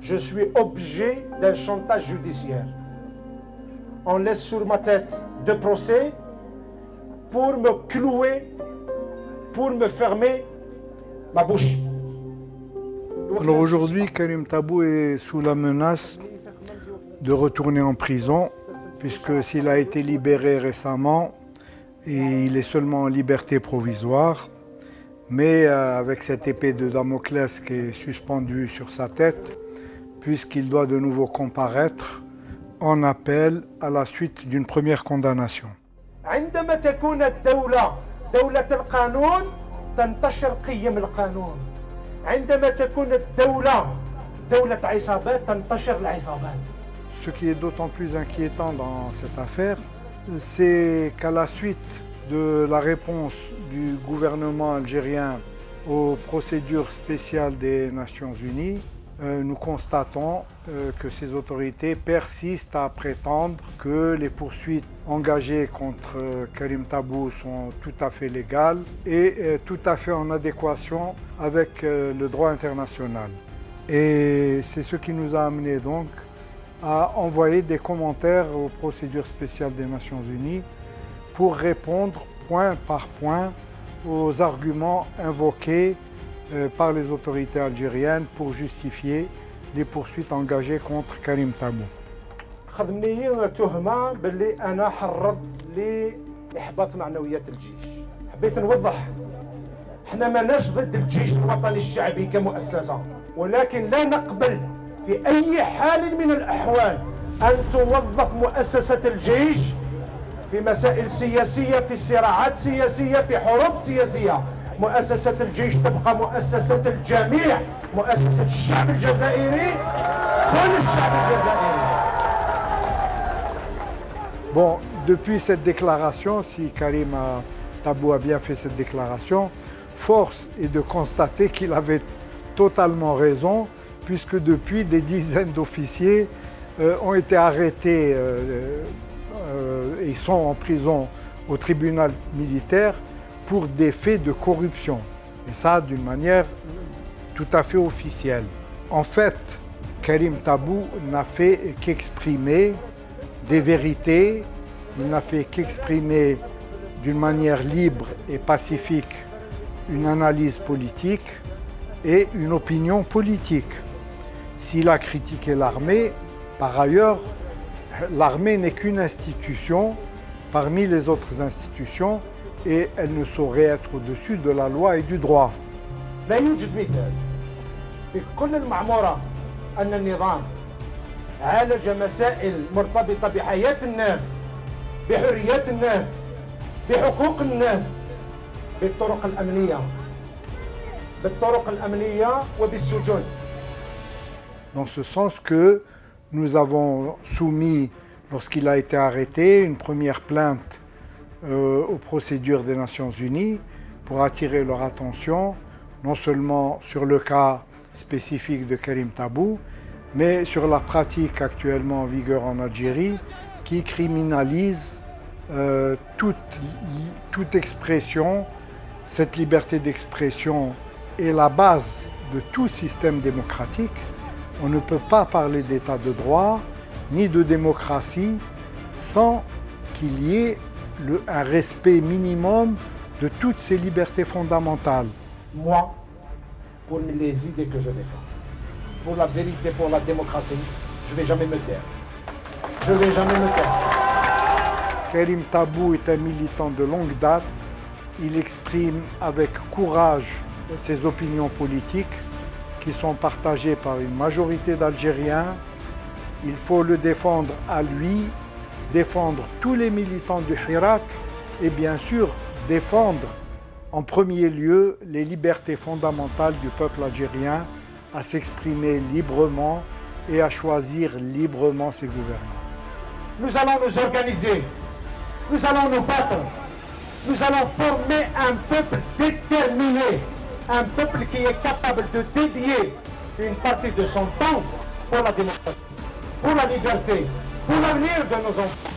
je suis objet d'un chantage judiciaire. On laisse sur ma tête 2 procès pour me clouer, pour me fermer ma bouche. Alors aujourd'hui, Karim Tabou est sous la menace de retourner en prison, puisque s'il a été libéré récemment, et il est seulement en liberté provisoire, mais avec cette épée de Damoclès qui est suspendue sur sa tête, puisqu'il doit de nouveau comparaître en appel à la suite d'une première condamnation. عندما تكون الدولة دولة القانون تنتشر قيم القانون. عندما تكون الدولة دولة عصابات تنتشر العصابات. Ce qui est d'autant plus inquiétant dans cette affaire, c'est qu'à la suite de la réponse du gouvernement algérien aux procédures spéciales des Nations Unies, nous constatons que ces autorités persistent à prétendre que les poursuites engagées contre Karim Tabou sont tout à fait légales et tout à fait en adéquation avec le droit international. Et c'est ce qui nous a amené donc à envoyer des commentaires aux procédures spéciales des Nations Unies pour répondre point par point aux arguments invoqués par les autorités algériennes pour justifier les poursuites engagées contre Karim Tabou. خدمني تهمة باللي أنا حرضت لإحباط معنويات الجيش. حبيت نوضح احنا ماناش ضد الجيش الوطني الشعبي كمؤسسة، ولكن لا نقبل في أي حال من الأحوال أن توظف مؤسسة الجيش في مسائل سياسية، في صراعات سياسية، في حروب سياسية. مؤسسة الجيش تبقى مؤسسة الجميع، مؤسسة الشعب الجزائري، كل الشعب الجزائري. Bon, depuis cette déclaration, si Karim Tabou a bien fait cette déclaration, force est de constater qu'il avait totalement raison, puisque depuis, des dizaines d'officiers ont été arrêtés et sont en prison au tribunal militaire pour des faits de corruption. Et ça, d'une manière tout à fait officielle. En fait, Karim Tabou n'a fait qu'exprimer des vérités, il n'a fait qu'exprimer d'une manière libre et pacifique une analyse politique et une opinion politique. S'il a critiqué l'armée, par ailleurs, l'armée n'est qu'une institution parmi les autres institutions et elle ne saurait être au-dessus de la loi et du droit. لا يوجد مثال في كل المعمورة أن النظام عالج مسائل مرتبطة بحياة الناس، بحريات الناس، بحقوق الناس بالطرق الأمنية وبالسجون. Dans ce sens que nous avons soumis, lorsqu'il a été arrêté, une première plainte aux procédures des Nations Unies pour attirer leur attention, non seulement sur le cas spécifique de Karim Tabou, mais sur la pratique actuellement en vigueur en Algérie qui criminalise toute expression. Cette liberté d'expression est la base de tout système démocratique. On ne peut pas parler d'état de droit ni de démocratie sans qu'il y ait un respect minimum de toutes ces libertés fondamentales. Moi, pour les idées que je défends, pour la vérité, pour la démocratie, je ne vais jamais me taire. Je ne vais jamais me taire. Karim Tabou est un militant de longue date. Il exprime avec courage ses opinions politiques qui sont partagées par une majorité d'Algériens. Il faut le défendre à lui, défendre tous les militants du Hirak et bien sûr défendre en premier lieu les libertés fondamentales du peuple algérien à s'exprimer librement et à choisir librement ses gouvernants. Nous allons nous organiser, nous allons nous battre, nous allons former un peuple déterminé, un peuple qui est capable de dédier une partie de son temps pour la démocratie, pour la liberté, pour l'avenir de nos enfants.